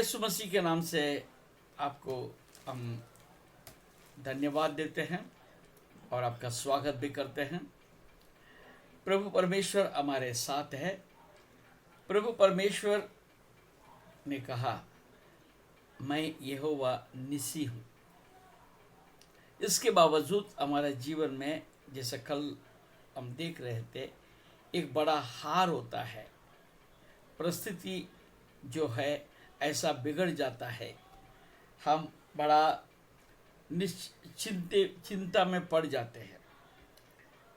यीशु मसीह के नाम से आपको हम धन्यवाद देते हैं और आपका स्वागत भी करते हैं। प्रभु परमेश्वर हमारे साथ है। प्रभु परमेश्वर ने कहा, मैं यहोवा निसी हूँ। इसके बावजूद हमारे जीवन में, जैसे कल हम देख रहे थे, एक बड़ा हार होता है। परिस्थिति जो है ऐसा बिगड़ जाता है, हम बड़ा चिंता में पड़ जाते हैं।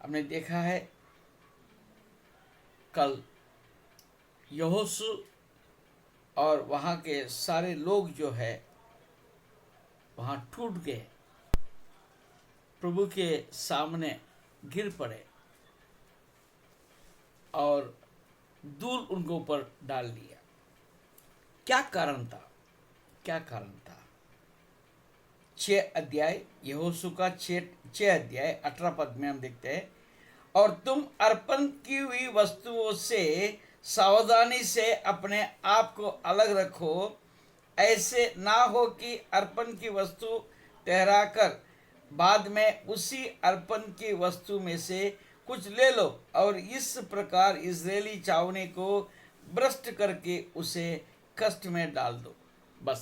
हमने देखा है कल यहोशू और वहाँ के सारे लोग जो है वहाँ टूट गए, प्रभु के सामने गिर पड़े और धूल उनके ऊपर डाल दिया। क्या कारण था? क्या कारण था? 6 अध्याय यहोशू का 6 अध्याय 18 पद में हम देखते हैं, और तुम अर्पण की हुई वस्तुओं से सावधानी से अपने आप को अलग रखो। ऐसे ना हो कि अर्पण की वस्तु ठहराकर बाद में उसी अर्पण की वस्तु में से कुछ ले लो और इस प्रकार इजरायली छावनी को भ्रष्ट करके उसे कष्ट में डाल दो। बस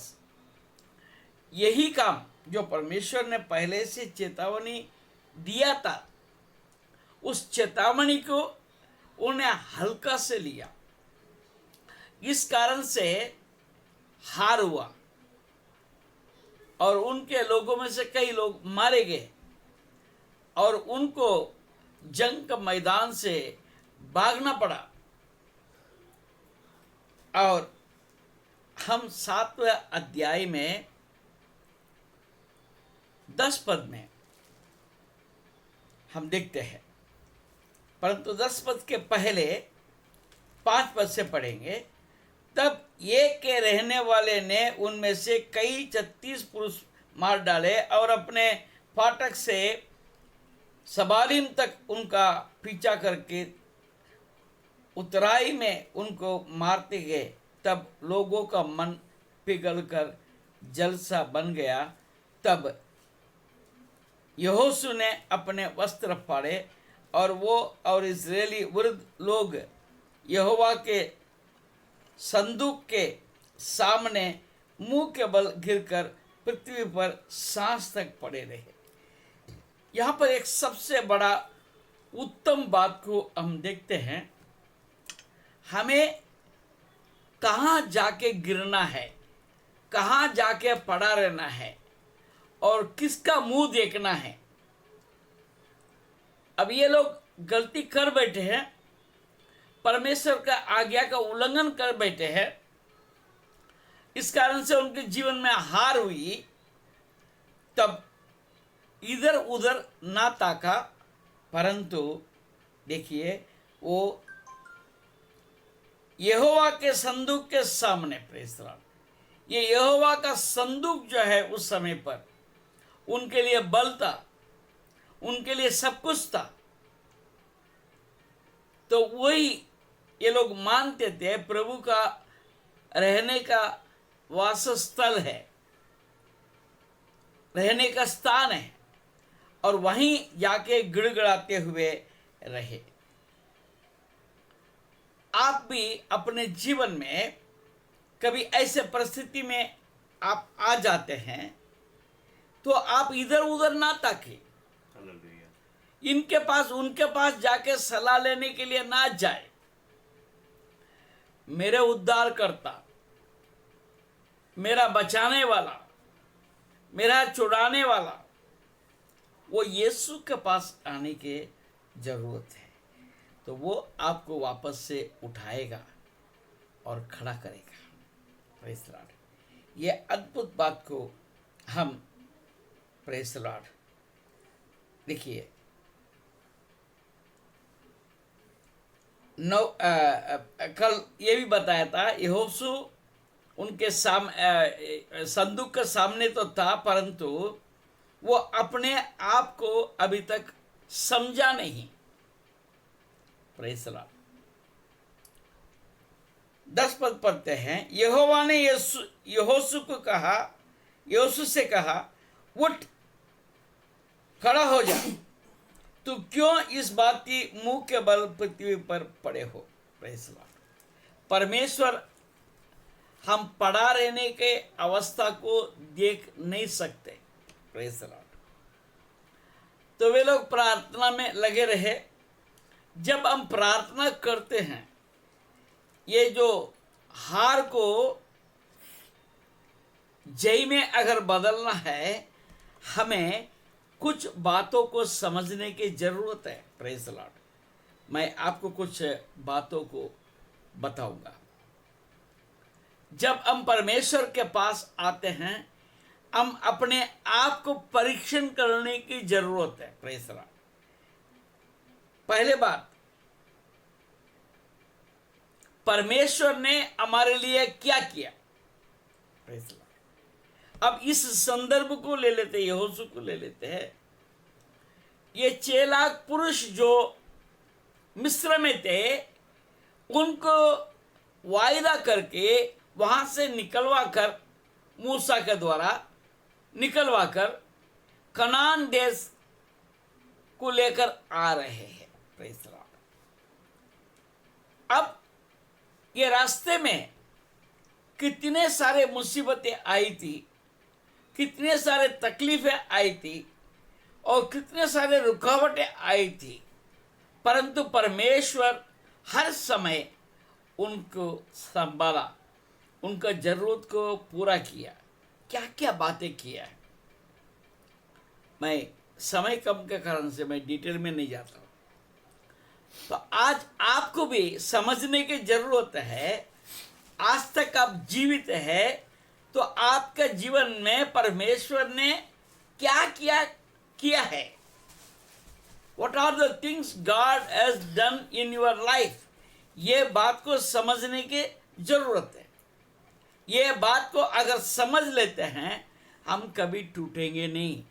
यही काम जो परमेश्वर ने पहले से चेतावनी दिया था, उस चेतावनी को उन्हें हल्का से लिया। इस कारण से हार हुआ और उनके लोगों में से कई लोग मारे गए और उनको जंग के मैदान से भागना पड़ा। और हम 7वें अध्याय में 10 पद में हम देखते हैं, परंतु 10 पद के पहले 5 पद से पढ़ेंगे। तब ये के रहने वाले ने उनमें से कई 36 पुरुष मार डाले और अपने फाटक से सबालिम तक उनका पीछा करके उतराई में उनको मारते गए। तब लोगों का मन पिघलकर जलसा बन गया। तब यहोशू ने अपने वस्त्र फाड़े और वो और इजरायली वृद्ध लोग यहोवा के संदूक के सामने मुंह के बल गिरकर पृथ्वी पर सांस तक पड़े रहे। यहाँ पर एक सबसे बड़ा उत्तम बात को हम देखते हैं। हमें कहाँ जाके गिरना है, कहाँ जाके पड़ा रहना है और किसका मुंह देखना है। अब ये लोग गलती कर बैठे हैं, परमेश्वर का आज्ञा का उल्लंघन कर बैठे हैं। इस कारण से उनके जीवन में हार हुई। तब इधर उधर ना ताका, परंतु देखिए वो यहोवा के संदूक के सामने, प्रेज़ द लॉर्ड, ये यहोवा का संदूक जो है उस समय पर उनके लिए बल था, उनके लिए सब कुछ था। तो वही ये लोग मानते थे प्रभु का रहने का वासस्थल है, रहने का स्थान है, और वहीं जाके गिड़गिड़ाते हुए रहे। आप भी अपने जीवन में कभी ऐसे परिस्थिति में आप आ जाते हैं तो आप इधर उधर ना ताके, इनके पास उनके पास जाके सलाह लेने के लिए ना जाए। मेरे उद्धार करता, मेरा बचाने वाला, मेरा छुड़ाने वाला, वो यीशु के पास आने की जरूरत है। तो वो आपको वापस से उठाएगा और खड़ा करेगा। Praise the Lord. ये अद्भुत बात को हम, प्रेज़ द लॉर्ड, देखिए कल ये भी बताया था, यहोशू उनके संदूक के सामने तो था, परंतु वो अपने आप को अभी तक समझा नहीं। Praise the Lord. 10 पद पढ़ते हैं। यहोवा ने यहोशू को कहा, यहोशू से कहा, उठ, खड़ा हो जा, तू क्यों इस बात की मुंह के बल पृथ्वी पर पड़े हो। Praise Lord. परमेश्वर हम पड़ा रहने के अवस्था को देख नहीं सकते। Praise Lord. तो वे लोग प्रार्थना में लगे रहे। जब हम प्रार्थना करते हैं, ये जो हार को जय में अगर बदलना है, हमें कुछ बातों को समझने की जरूरत है। Praise Lord. मैं आपको कुछ बातों को बताऊंगा। जब हम परमेश्वर के पास आते हैं, हम अपने आप को परीक्षण करने की जरूरत है। Praise Lord. पहले बात, परमेश्वर ने हमारे लिए क्या किया। Praise Lord. अब इस संदर्भ को ले लेते, यहोशू को ले लेते हैं। ये 6 लाख पुरुष जो मिस्र में थे, उनको वायदा करके वहां से निकलवा कर, मूसा के द्वारा निकलवा कर कनान देश को लेकर आ रहे हैं। Praise Lord. अब ये रास्ते में कितने सारे मुसीबतें आई थी, कितने सारे तकलीफें आई थी और कितने सारे रुकावटें आई थी, परंतु परमेश्वर हर समय उनको संभाला, उनका जरूरत को पूरा किया। क्या क्या बातें किया है, मैं समय कम के कारण से मैं डिटेल में नहीं जाता हूं। तो आज आपको भी समझने की जरूरत है। आज तक आप जीवित है तो आपके जीवन में परमेश्वर ने क्या किया है। What are the things God has done in your life? ये बात को समझने की जरूरत है। ये बात को अगर समझ लेते हैं, हम कभी टूटेंगे नहीं,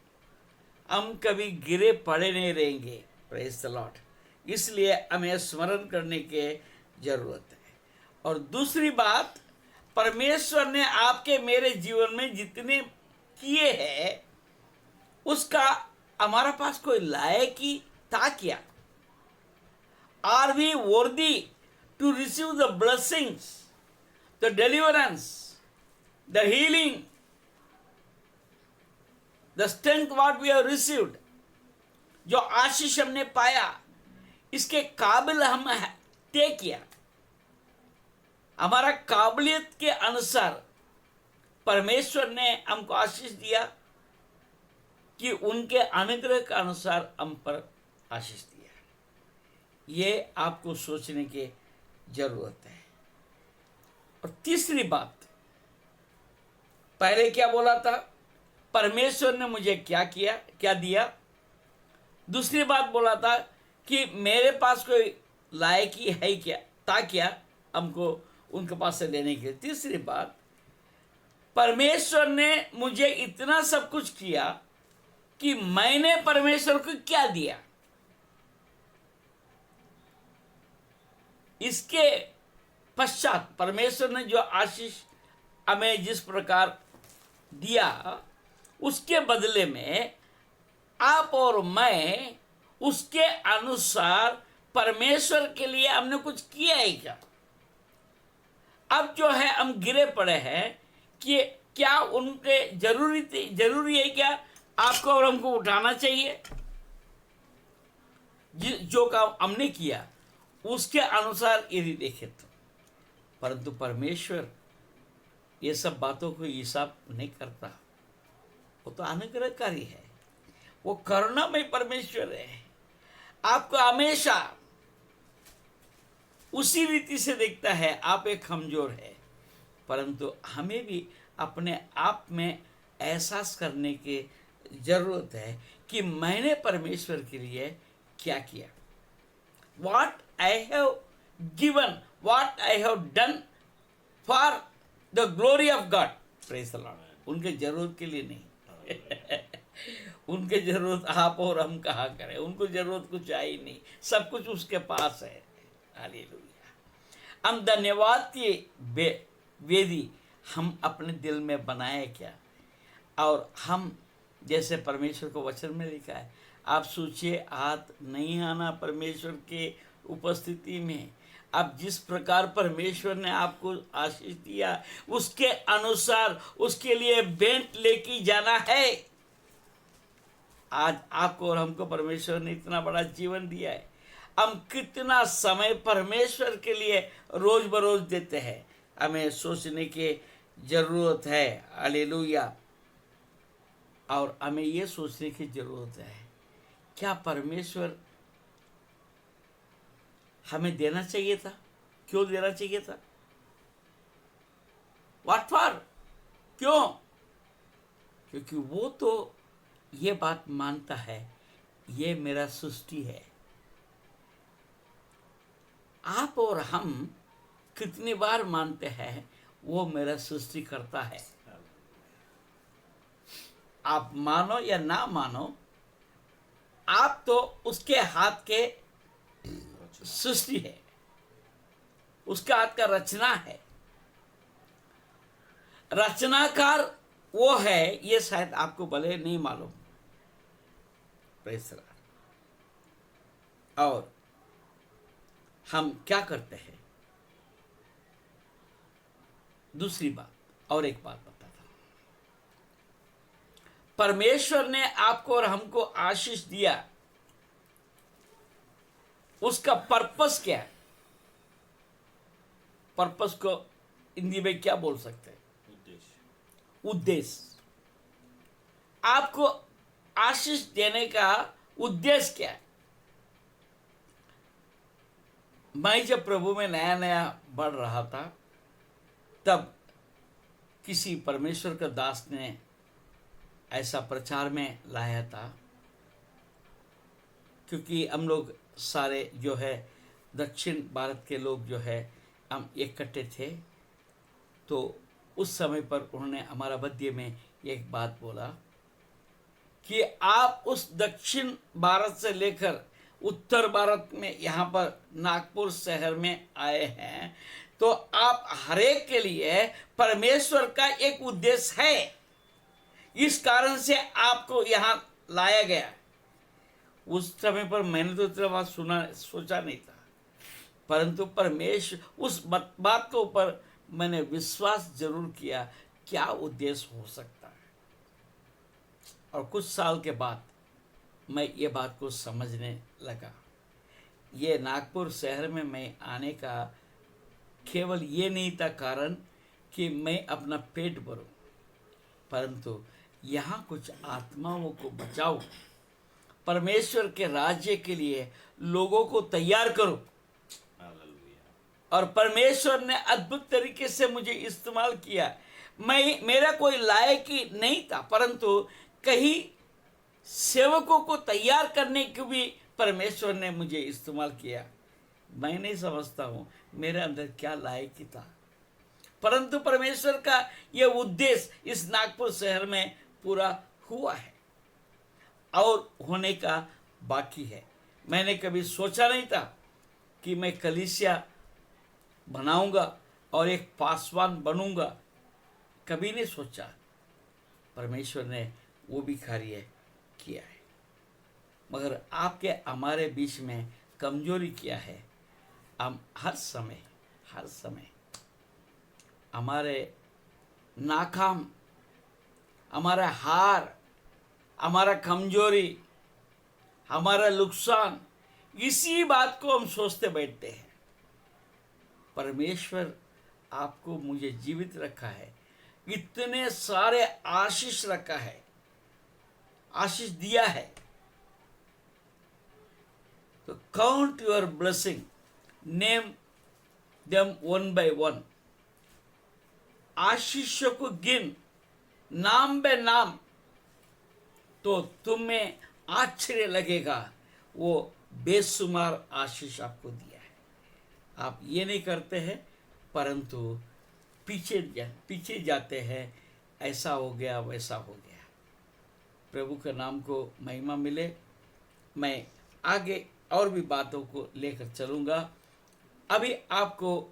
हम कभी गिरे पड़े नहीं रहेंगे। Praise the Lord. इसलिए हमें स्मरण करने की जरूरत है। और दूसरी बात, परमेश्वर ने आपके मेरे जीवन में जितने किए हैं, उसका हमारा पास कोई लायकी था क्या? Are we worthy to receive the blessings, the deliverance, the healing, the strength what we have received? जो आशीष हमने पाया, इसके काबिल हम थे क्या? हमारा काबिलियत के अनुसार परमेश्वर ने हमको आशीष दिया कि उनके अनुग्रह के अनुसार हम पर आशीष दिया? ये आपको सोचने की जरूरत है। और तीसरी बात, पहले क्या बोला था, परमेश्वर ने मुझे क्या किया, क्या दिया। दूसरी बात बोला था कि मेरे पास कोई लायकी है क्या, था क्या हमको उनके पास से लेने के लिए। तीसरी बात, परमेश्वर ने मुझे इतना सब कुछ किया कि मैंने परमेश्वर को क्या दिया। इसके पश्चात परमेश्वर ने जो आशीष हमें जिस प्रकार दिया, उसके बदले में आप और मैं उसके अनुसार परमेश्वर के लिए हमने कुछ किया है क्या? अब जो है हम गिरे पड़े हैं कि क्या उनके जरूरी है क्या आपको और हमको उठाना चाहिए? जो काम हमने किया उसके अनुसार यदि देखे तो। परंतु परमेश्वर ये सब बातों को हिसाब नहीं करता। वो तो अनुग्रहकारी है, वो करुणामय परमेश्वर है। आपको हमेशा उसी रीति से देखता है। आप एक कमजोर है, परंतु हमें भी अपने आप में एहसास करने की जरूरत है कि मैंने परमेश्वर के लिए क्या किया। What I have given, what I have done for the glory of God. Praise the Lord. उनके जरूरत के लिए नहीं उनके जरूरत आप और हम कहाँ करें, उनको जरूरत कुछ आई नहीं, सब कुछ उसके पास है। हालेलुया। हम धन्यवाद की वेदी हम अपने दिल में बनाए क्या। और हम जैसे परमेश्वर को वचन में लिखा है, आप सोचिए हाथ नहीं आना परमेश्वर के उपस्थिति में। अब जिस प्रकार परमेश्वर ने आपको आशीष दिया उसके अनुसार उसके लिए भेंट लेके जाना है। आज आपको और हमको परमेश्वर ने इतना बड़ा जीवन दिया है, हम कितना समय परमेश्वर के लिए रोज बरोज देते हैं, हमें सोचने की जरूरत है। हालेलुया। और हमें ये सोचने की जरूरत है, क्या परमेश्वर हमें देना चाहिए था? क्यों देना चाहिए था? What for? क्यों? क्योंकि वो तो ये बात मानता है, ये मेरा सृष्टि है। आप और हम कितनी बार मानते हैं वो मेरा सृष्टि करता है। आप मानो या ना मानो, आप तो उसके हाथ के सृष्टि है, उसका हाथ का रचना है। रचनाकार वो है, ये शायद आपको भले नहीं मालूम। Praise the Lord. और हम क्या करते हैं? दूसरी बात, और एक बात बताता हूं। परमेश्वर ने आपको और हमको आशीष दिया, उसका पर्पस क्या है? पर्पस को हिंदी में क्या बोल सकते हैं? उद्देश्य। आपको आशीष देने का उद्देश्य क्या है? मैं जब प्रभु में नया नया बढ़ रहा था, तब किसी परमेश्वर का दास ने ऐसा प्रचार में लाया था, क्योंकि हम लोग सारे जो है दक्षिण भारत के लोग जो है हम इकट्ठे थे। तो उस समय पर उन्होंने हमारा मध्य में एक बात बोला कि आप उस दक्षिण भारत से लेकर उत्तर भारत में यहाँ पर नागपुर शहर में आए हैं, तो आप हरेक के लिए परमेश्वर का एक उद्देश्य है, इस कारण से आपको यहाँ लाया गया। उस समय पर मैंने तो इतना बात सोचा नहीं था, परंतु परमेश्वर उस बात के ऊपर मैंने विश्वास जरूर किया, क्या उद्देश्य हो सकता है। और कुछ साल के बाद मैं ये बात को समझने लगा। ये नागपुर शहर में मैं आने का केवल ये नहीं था कारण कि मैं अपना पेट भरूं, परंतु यहाँ कुछ आत्माओं को बचाऊं, परमेश्वर के राज्य के लिए लोगों को तैयार करूं। और परमेश्वर ने अद्भुत तरीके से मुझे इस्तेमाल किया। मेरा कोई लायक ही नहीं था, परंतु कहीं सेवकों को तैयार करने के भी परमेश्वर ने मुझे इस्तेमाल किया। मैं नहीं समझता हूँ मेरे अंदर क्या लायकी था, परंतु परमेश्वर का यह उद्देश्य इस नागपुर शहर में पूरा हुआ है और होने का बाकी है। मैंने कभी सोचा नहीं था कि मैं कलीसिया बनाऊंगा और एक पासवान बनूंगा, कभी नहीं सोचा। परमेश्वर ने वो भी कार्य किया है, मगर आपके हमारे बीच में कमजोरी क्या है? हम हर समय हमारे नाकाम, हमारा हार, हमारा कमजोरी, हमारा नुकसान, इसी बात को हम सोचते बैठते हैं। परमेश्वर आपको मुझे जीवित रखा है, इतने सारे आशीष रखा है, आशीष दिया है। तो count your blessing, name them one by one. आशीषों को गिन नाम बे नाम, तो तुम्हें आश्चर्य लगेगा वो बेशुमार आशीष आपको दिया है। आप ये नहीं करते हैं, परंतु पीछे जाते हैं, ऐसा हो गया वैसा हो गया। प्रभु के नाम को महिमा मिले। मैं आगे और भी बातों को लेकर चलूँगा। अभी आपको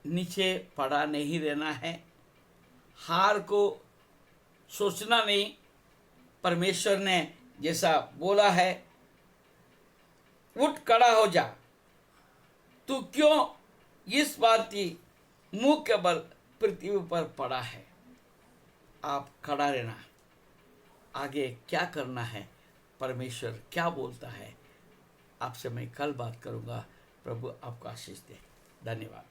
नीचे पड़ा नहीं रहना है, हार को सोचना नहीं। परमेश्वर ने जैसा बोला है, उठ खड़ा हो जा, तू क्यों इस बात की मुंह के बल पृथ्वी पर पड़ा है। आप खड़ा रहना, आगे क्या करना है, परमेश्वर क्या बोलता है, आपसे मैं कल बात करूंगा। प्रभु आपको आशीष दे। धन्यवाद।